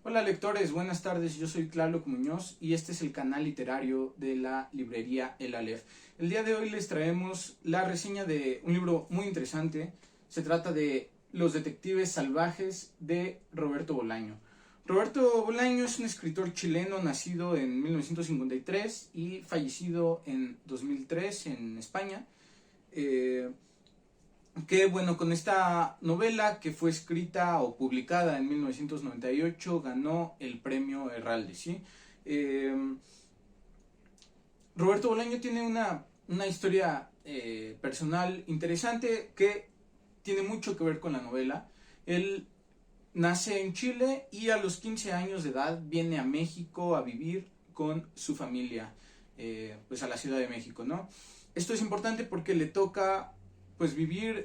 Hola lectores, buenas tardes, yo soy Tlaloc Muñoz y este es el canal literario de la librería El Aleph. El día de hoy les traemos la reseña de un libro muy interesante. Se trata de Los detectives salvajes de Roberto Bolaño. Roberto Bolaño es un escritor chileno nacido en 1953 y fallecido en 2003 en España. Que bueno, con esta novela que fue escrita o publicada en 1998 ganó el premio Herralde, ¿sí? Eh, Roberto Bolaño tiene una historia personal interesante que tiene mucho que ver con la novela. Él nace en Chile y a los 15 años de edad viene a México a vivir con su familia, pues a la Ciudad de México, ¿no? Esto es importante porque le toca pues vivir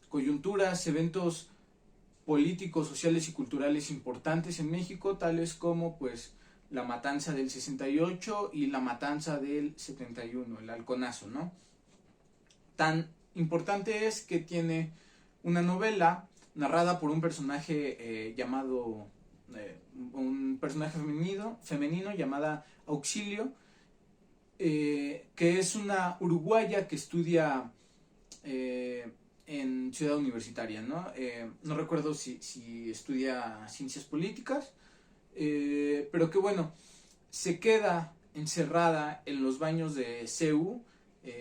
coyunturas, eventos políticos, sociales y culturales importantes en México, tales como pues la matanza del 68 y la matanza del 71, el halconazo, ¿no? Tan importante es que tiene una novela narrada por un personaje un personaje femenino llamada Auxilio, que es una uruguaya que estudia en Ciudad Universitaria, ¿no? No recuerdo si estudia ciencias políticas, pero que bueno, se queda encerrada en los baños de CEU,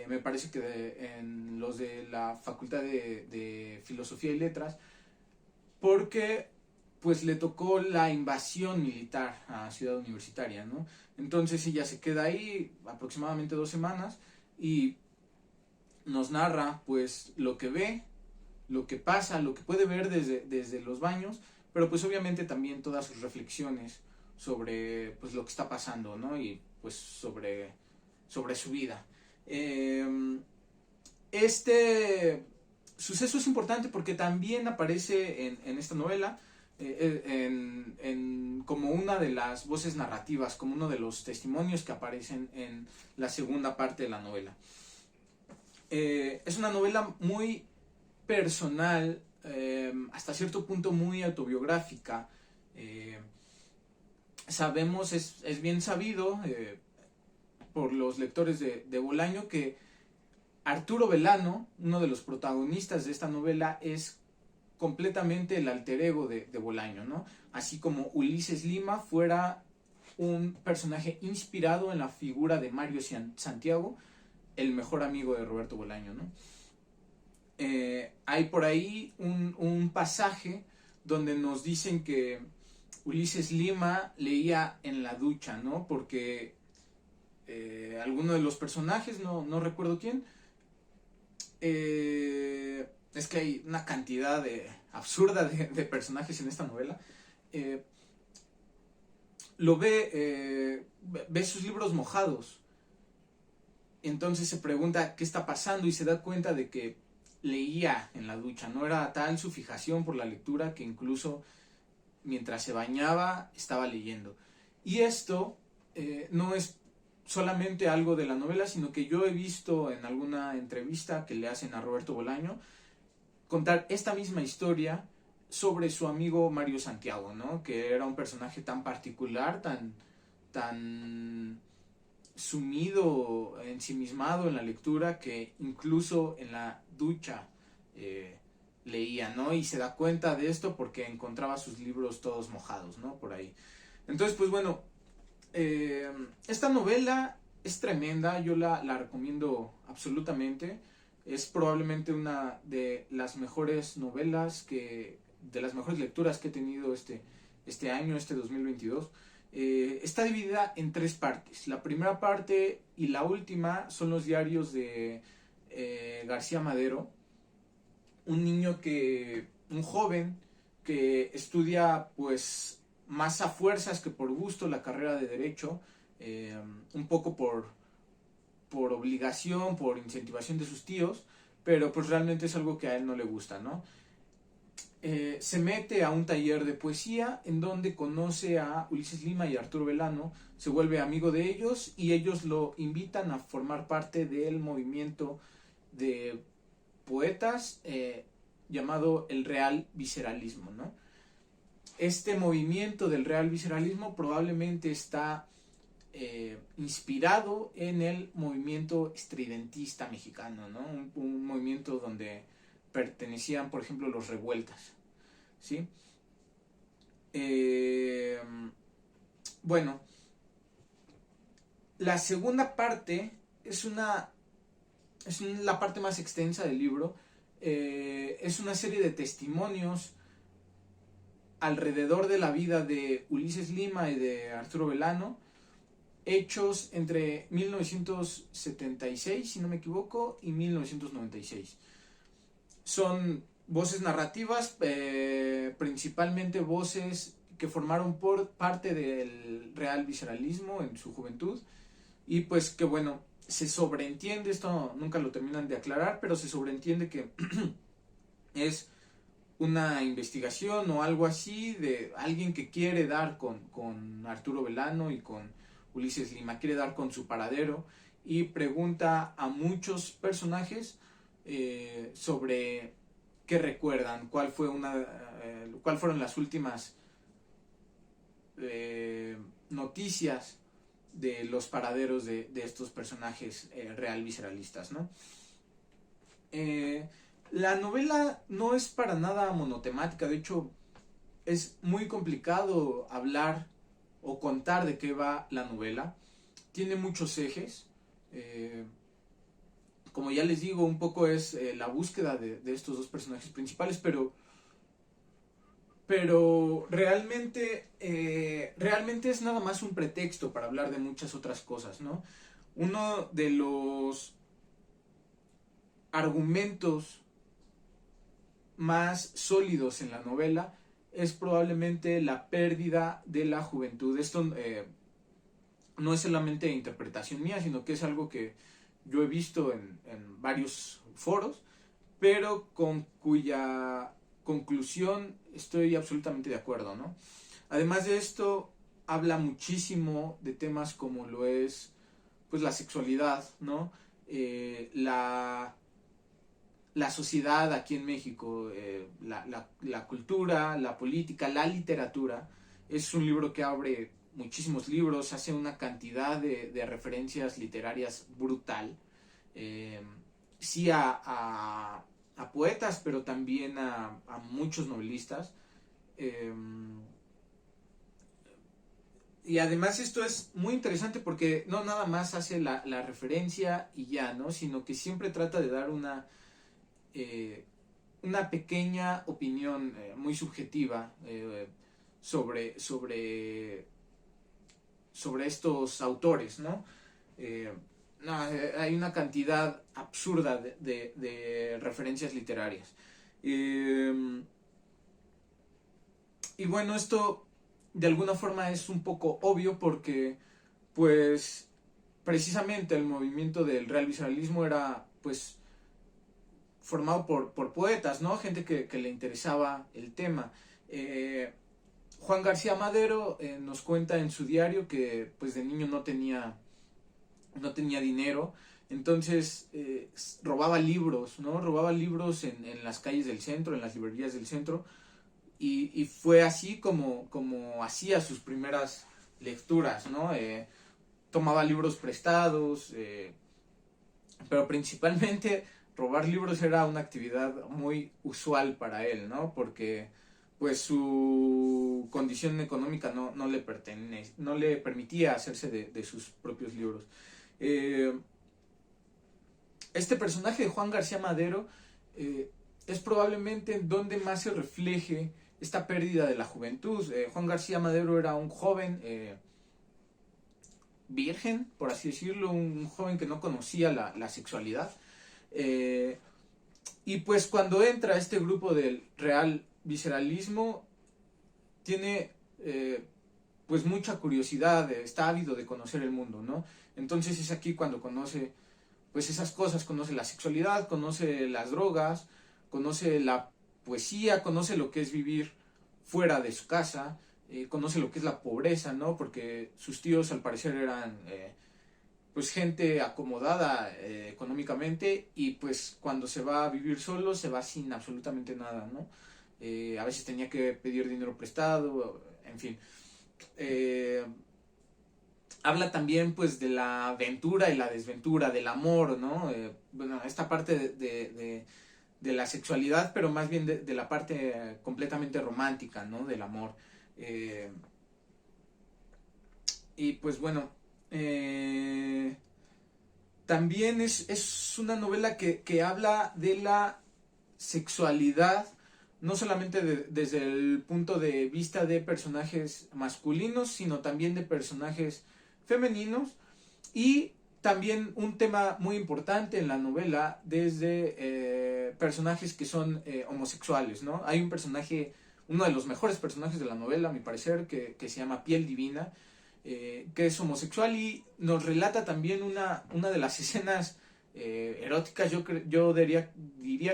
me parece que en los de la Facultad de Filosofía y Letras, porque pues le tocó la invasión militar a Ciudad Universitaria, ¿no? Entonces ella se queda ahí aproximadamente 2 semanas y nos narra pues lo que ve, lo que pasa, lo que puede ver desde los baños, pero pues obviamente también todas sus reflexiones sobre pues lo que está pasando, ¿no? Y pues sobre su vida. Este suceso es importante porque también aparece en esta novela como una de las voces narrativas, como uno de los testimonios que aparecen en la segunda parte de la novela. Es una novela muy personal, hasta cierto punto muy autobiográfica. Sabemos, es bien sabido por los lectores de Bolaño que Arturo Belano, uno de los protagonistas de esta novela, es completamente el alter ego de Bolaño, ¿no? Así como Ulises Lima fuera un personaje inspirado en la figura de Mario Santiago, el mejor amigo de Roberto Bolaño, ¿no? Hay por ahí un pasaje donde nos dicen que Ulises Lima leía en la ducha, ¿no? Porque alguno de los personajes, no recuerdo quién, es que hay una cantidad absurda de personajes en esta novela, lo ve sus libros mojados. Entonces se pregunta qué está pasando y se da cuenta de que leía en la ducha. No era tal su fijación por la lectura que incluso mientras se bañaba estaba leyendo. Y esto no es solamente algo de la novela, sino que yo he visto en alguna entrevista que le hacen a Roberto Bolaño contar esta misma historia sobre su amigo Mario Santiago, ¿no? Que era un personaje tan particular, tan sumido, ensimismado en la lectura, que incluso en la ducha leía, ¿no? Y se da cuenta de esto porque encontraba sus libros todos mojados, ¿no? Por ahí. Entonces, pues bueno, esta novela es tremenda, yo la recomiendo absolutamente. Es probablemente una de las mejores novelas de las mejores lecturas que he tenido este año, este 2022. Está dividida en 3 partes. La primera parte y la última son los diarios de García Madero, un joven que estudia pues más a fuerzas que por gusto la carrera de Derecho, un poco por obligación, por incentivación de sus tíos, pero pues realmente es algo que a él no le gusta, ¿no? Se mete a un taller de poesía en donde conoce a Ulises Lima y Arturo Belano, se vuelve amigo de ellos y ellos lo invitan a formar parte del movimiento de poetas llamado el Real Visceralismo, ¿no? este movimiento del real visceralismo probablemente está inspirado en el movimiento estridentista mexicano, ¿no? Un movimiento donde pertenecían, por ejemplo, los revueltas, ¿sí? Bueno, la segunda parte es la parte más extensa del libro. Es una serie de testimonios alrededor de la vida de Ulises Lima y de Arturo Belano, hechos entre 1976, si no me equivoco, y 1996. Son voces narrativas, principalmente voces que formaron parte del real visceralismo en su juventud, y pues que bueno, se sobreentiende, esto nunca lo terminan de aclarar, pero se sobreentiende que es una investigación o algo así de alguien que quiere dar con Arturo Belano y con Ulises Lima, quiere dar con su paradero y pregunta a muchos personajes sobre qué recuerdan, cuál fueron las últimas noticias de los paraderos de estos personajes real visceralistas, ¿no? La novela no es para nada monotemática, de hecho es muy complicado hablar o contar de qué va la novela. Tiene muchos ejes. Como ya les digo, un poco es la búsqueda de estos dos personajes principales, pero realmente es nada más un pretexto para hablar de muchas otras cosas, ¿no? Uno de los argumentos más sólidos en la novela es probablemente la pérdida de la juventud. Esto no es solamente interpretación mía, sino que es algo que yo he visto en varios foros, pero con cuya conclusión estoy absolutamente de acuerdo, ¿no? Además de esto, habla muchísimo de temas como lo es pues la sexualidad, ¿no? La sociedad aquí en México, la cultura, la política, la literatura. Es un libro que abre muchísimos libros, hace una cantidad de referencias literarias brutal. Sí a poetas, pero también a muchos novelistas. Y además esto es muy interesante porque no nada más hace la referencia y ya, ¿no? Sino que siempre trata de dar una pequeña opinión muy subjetiva sobre estos autores, ¿no? Hay una cantidad absurda de referencias literarias. Y bueno, esto de alguna forma es un poco obvio porque, pues, precisamente el movimiento del real visceralismo era, pues, formado por poetas, ¿no? Gente que le interesaba el tema. Juan García Madero nos cuenta en su diario que pues de niño no tenía dinero, entonces robaba libros, ¿no? Robaba libros en las calles del centro, en las librerías del centro, y fue así como hacía sus primeras lecturas, ¿no? Tomaba libros prestados, pero principalmente robar libros era una actividad muy usual para él, ¿no? Porque pues su condición económica no le permitía hacerse de sus propios libros. Este personaje de Juan García Madero es probablemente donde más se refleje esta pérdida de la juventud. Juan García Madero era un joven virgen, por así decirlo, un joven que no conocía la sexualidad. Y pues cuando entra a este grupo del real visceralismo, tiene pues mucha curiosidad, está ávido de conocer el mundo, ¿no? Entonces es aquí cuando conoce pues esas cosas, conoce la sexualidad, conoce las drogas, conoce la poesía, conoce lo que es vivir fuera de su casa, conoce lo que es la pobreza, ¿no? Porque sus tíos al parecer eran pues gente acomodada económicamente, y pues cuando se va a vivir solo se va sin absolutamente nada, ¿no? a veces tenía que pedir dinero prestado, en fin. Habla también pues de la aventura y la desventura, del amor, ¿no? Bueno, esta parte de la sexualidad, pero más bien de la parte completamente romántica, ¿no? Del amor. Eh, y pues bueno, también es una novela que habla de la sexualidad, no solamente desde el punto de vista de personajes masculinos, sino también de personajes femeninos, y también un tema muy importante en la novela desde personajes que son homosexuales, ¿no? Hay un personaje, uno de los mejores personajes de la novela, a mi parecer, que se llama Piel Divina, que es homosexual y nos relata también una de las escenas eróticas, yo diría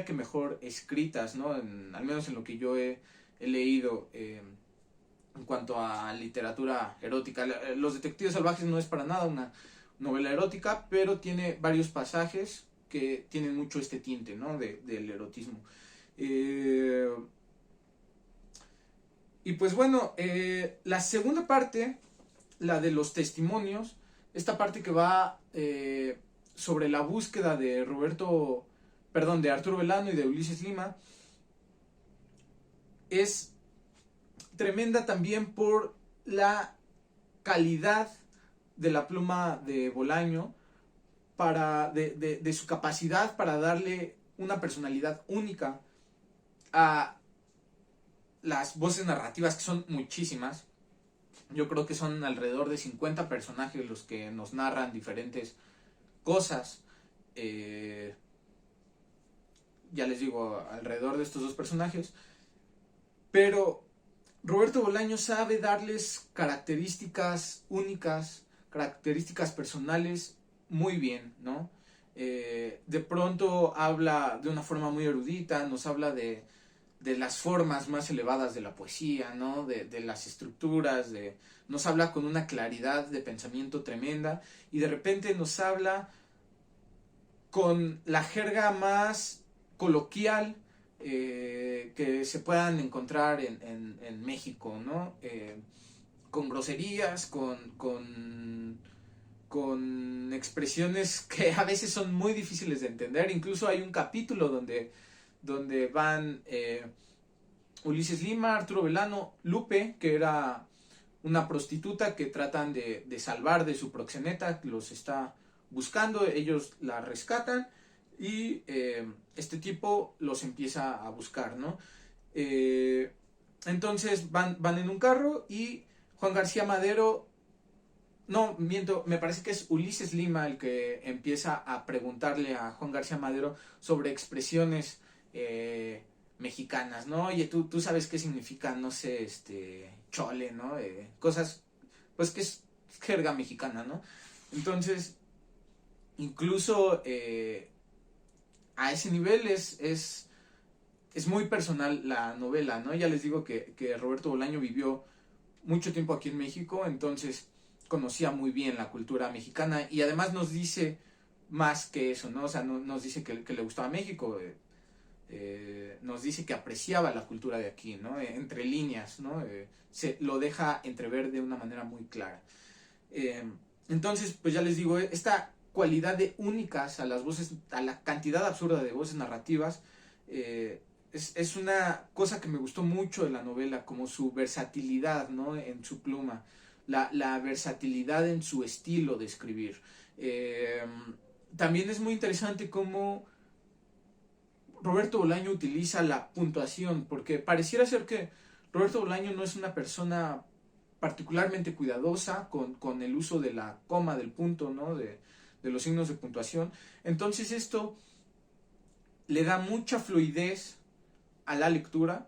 que mejor escritas, ¿no? Al menos en lo que yo he leído en cuanto a literatura erótica. Los Detectives Salvajes no es para nada una novela erótica, pero tiene varios pasajes que tienen mucho este tinte, ¿no? Del erotismo. Y pues bueno, la segunda parte, la de los testimonios, esta parte que va sobre la búsqueda de de Arturo Belano y de Ulises Lima, es tremenda también por la calidad de la pluma de Bolaño, de su capacidad para darle una personalidad única a las voces narrativas, que son muchísimas. Yo creo que son alrededor de 50 personajes los que nos narran diferentes cosas. Ya les digo, alrededor de estos dos personajes. Pero Roberto Bolaño sabe darles características únicas, características personales muy bien, ¿no? De pronto habla de una forma muy erudita, nos habla de las formas más elevadas de la poesía, ¿no? De las estructuras, nos habla con una claridad de pensamiento tremenda, y de repente nos habla con la jerga más coloquial que se puedan encontrar en México, ¿no? Con groserías, con expresiones que a veces son muy difíciles de entender. Incluso hay un capítulo donde van Ulises Lima, Arturo Belano, Lupe, que era una prostituta que tratan de salvar de su proxeneta, que los está buscando, ellos la rescatan y este tipo los empieza a buscar, ¿no? Entonces van en un carro y Juan García Madero, no, miento, me parece que es Ulises Lima el que empieza a preguntarle a Juan García Madero sobre expresiones mexicanas, ¿no? Oye, tú sabes qué significa, no sé, chole, ¿no? Cosas, pues que es jerga mexicana, ¿no? Entonces, incluso a ese nivel es muy personal la novela, ¿no? Ya les digo que Roberto Bolaño vivió mucho tiempo aquí en México, entonces conocía muy bien la cultura mexicana, y además nos dice más que eso, ¿no? O sea, nos dice que le gustaba México, nos dice que apreciaba la cultura de aquí, ¿no? Entre líneas, ¿no? Se lo deja entrever de una manera muy clara. Entonces, pues ya les digo, esta cualidad de únicas a las voces, a la cantidad absurda de voces narrativas, es una cosa que me gustó mucho de la novela, como su versatilidad, ¿no? En su pluma, la versatilidad en su estilo de escribir. También es muy interesante cómo Roberto Bolaño utiliza la puntuación, porque pareciera ser que Roberto Bolaño no es una persona particularmente cuidadosa con el uso de la coma, del punto, ¿no? De los signos de puntuación. Entonces esto le da mucha fluidez a la lectura,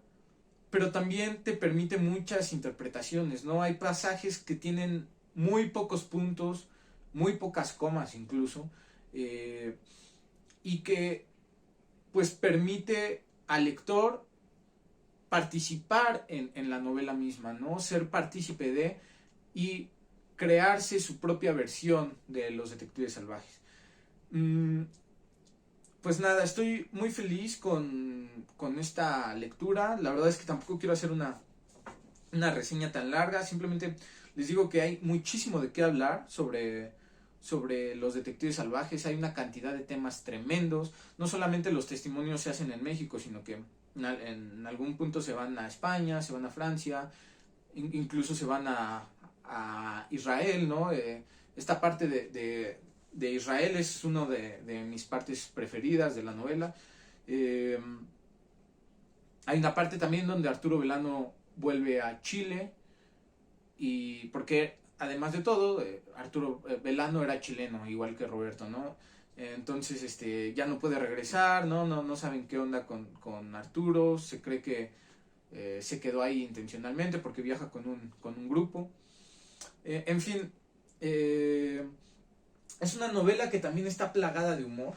pero también te permite muchas interpretaciones, ¿no? Hay pasajes que tienen muy pocos puntos, muy pocas comas incluso, y que pues permite al lector participar en la novela misma, ¿no? Ser partícipe y crearse su propia versión de los Detectives Salvajes. pues nada, estoy muy feliz con esta lectura. La verdad es que tampoco quiero hacer una reseña tan larga. Simplemente les digo que hay muchísimo de qué hablar sobre los detectives salvajes. Hay una cantidad de temas tremendos. No solamente los testimonios se hacen en México, sino que en algún punto se van a España, se van a Francia, incluso se van a Israel, ¿no? Esta parte de Israel es una de mis partes preferidas de la novela. Eh, Hay una parte también donde Arturo Velano vuelve a Chile, y porque además de todo, Arturo Velano era chileno, igual que Roberto, ¿no? Entonces, ya no puede regresar, ¿no? No saben qué onda con Arturo, se cree que se quedó ahí intencionalmente porque viaja con un grupo. En fin, es una novela que también está plagada de humor.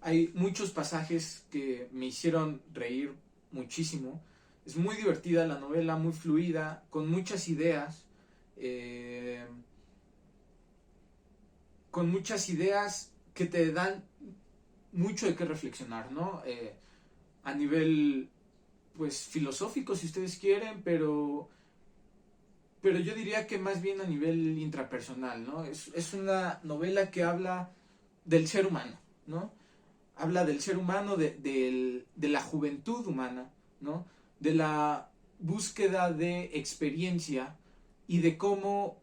Hay muchos pasajes que me hicieron reír muchísimo. Es muy divertida la novela, muy fluida, con muchas ideas. eh, con muchas ideas que te dan mucho de qué reflexionar, ¿no? A nivel, pues, filosófico, si ustedes quieren, pero yo diría que más bien a nivel intrapersonal, ¿no? Es una novela que habla del ser humano, ¿no? Habla del ser humano, de la juventud humana, ¿no? De la búsqueda de experiencia y de cómo,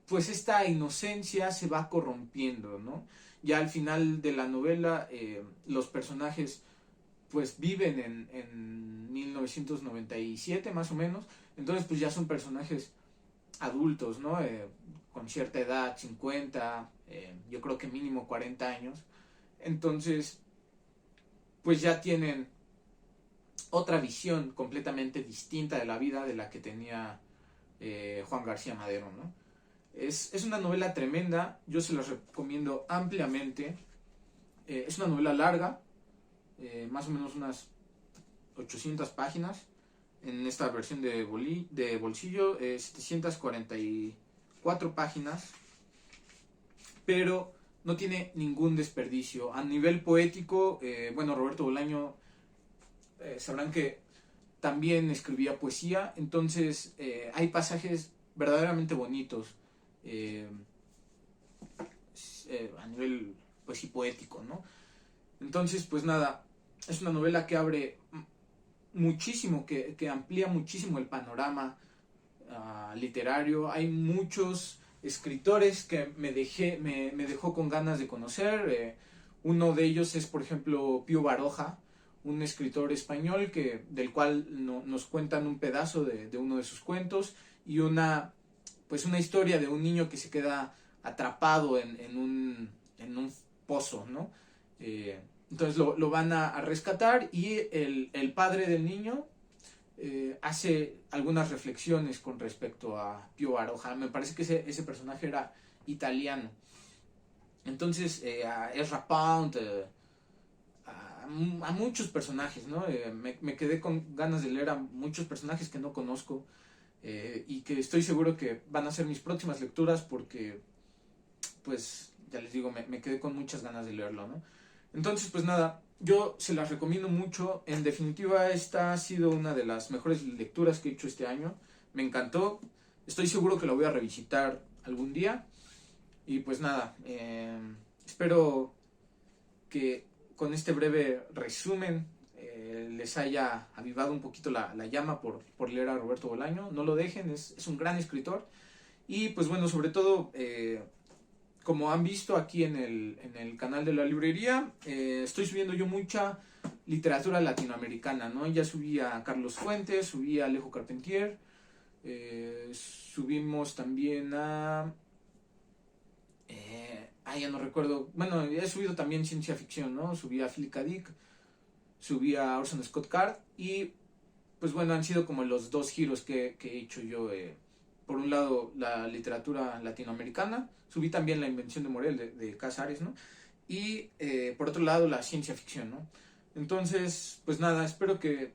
pues, esta inocencia se va corrompiendo, ¿no? Ya al final de la novela, los personajes, pues, viven en 1997 más o menos, entonces pues ya son personajes adultos, ¿no? Con cierta edad, 50, yo creo que mínimo 40 años. Entonces, pues ya tienen otra visión completamente distinta de la vida de la que tenía Juan García Madero, ¿no? Es una novela tremenda, yo se la recomiendo ampliamente. Es una novela larga, más o menos unas 800 páginas. En esta versión de bolsillo, 744 páginas, pero no tiene ningún desperdicio. A nivel poético, bueno, Roberto Bolaño, sabrán que también escribía poesía, entonces hay pasajes verdaderamente bonitos eh, a nivel, pues sí, poético, ¿no? Entonces, pues nada, es una novela que abre muchísimo, que amplía muchísimo el panorama literario. Hay muchos escritores que me dejó con ganas de conocer. Uno de ellos es, por ejemplo, Pío Baroja, un escritor español del cual nos cuentan un pedazo de uno de sus cuentos y pues una historia de un niño que se queda atrapado en un pozo, ¿no? Entonces lo van a rescatar y el padre del niño hace algunas reflexiones con respecto a Pío Baroja. Me parece que ese personaje era italiano. Entonces, a Ezra Pound, a muchos personajes, ¿no? Me quedé con ganas de leer a muchos personajes que no conozco y que estoy seguro que van a ser mis próximas lecturas porque, pues, ya les digo, me quedé con muchas ganas de leerlo, ¿no? Entonces, pues nada, yo se las recomiendo mucho. En definitiva, esta ha sido una de las mejores lecturas que he hecho este año. Me encantó. Estoy seguro que la voy a revisitar algún día. Y pues nada, espero que con este breve resumen les haya avivado un poquito la llama por leer a Roberto Bolaño. No lo dejen, es un gran escritor. Y pues bueno, sobre todo, como han visto aquí en el canal de la librería, estoy subiendo yo mucha literatura latinoamericana, ¿no? Ya subí a Carlos Fuentes, subí a Alejo Carpentier, subimos también a... ya no recuerdo, bueno, he subido también ciencia ficción, ¿no? Subí a Philip K. Dick, subí a Orson Scott Card y pues bueno, han sido como los dos giros que he hecho yo. Por un lado, la literatura latinoamericana, subí también La invención de Morel de Casares, ¿no? Y por otro lado, la ciencia ficción, ¿no? Entonces, pues nada, espero que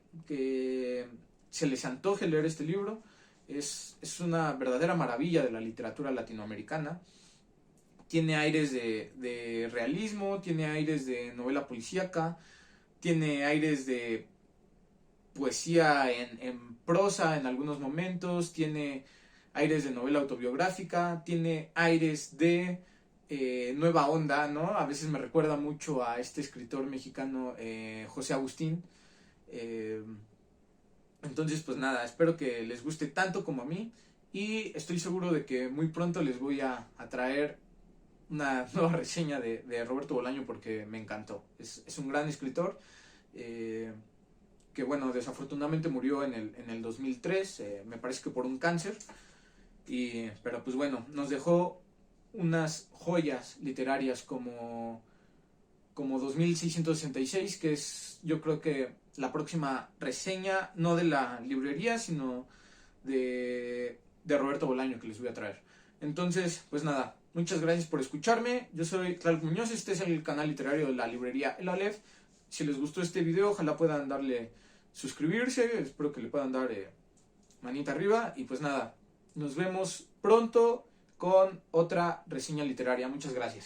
se les antoje leer este libro. Es una verdadera maravilla de la literatura latinoamericana. tiene aires de realismo, tiene aires de novela policíaca, tiene aires de poesía en prosa en algunos momentos, tiene aires de novela autobiográfica, tiene aires de nueva onda, ¿no? A veces me recuerda mucho a este escritor mexicano José Agustín. Eh, entonces, pues nada, espero que les guste tanto como a mí y estoy seguro de que muy pronto les voy a traer una nueva reseña de Roberto Bolaño porque me encantó. Es un gran escritor. Que bueno, desafortunadamente murió en el 2003, me parece que por un cáncer, pero pues bueno, nos dejó unas joyas literarias como 2666, que es yo creo que la próxima reseña, no de la librería, sino de Roberto Bolaño que les voy a traer. Entonces, pues nada, muchas gracias por escucharme, yo soy Clark Muñoz, este es el canal literario de la librería El Aleph. Si les gustó este video, ojalá puedan darle suscribirse, espero que le puedan dar manita arriba y pues nada, nos vemos pronto con otra reseña literaria. Muchas gracias.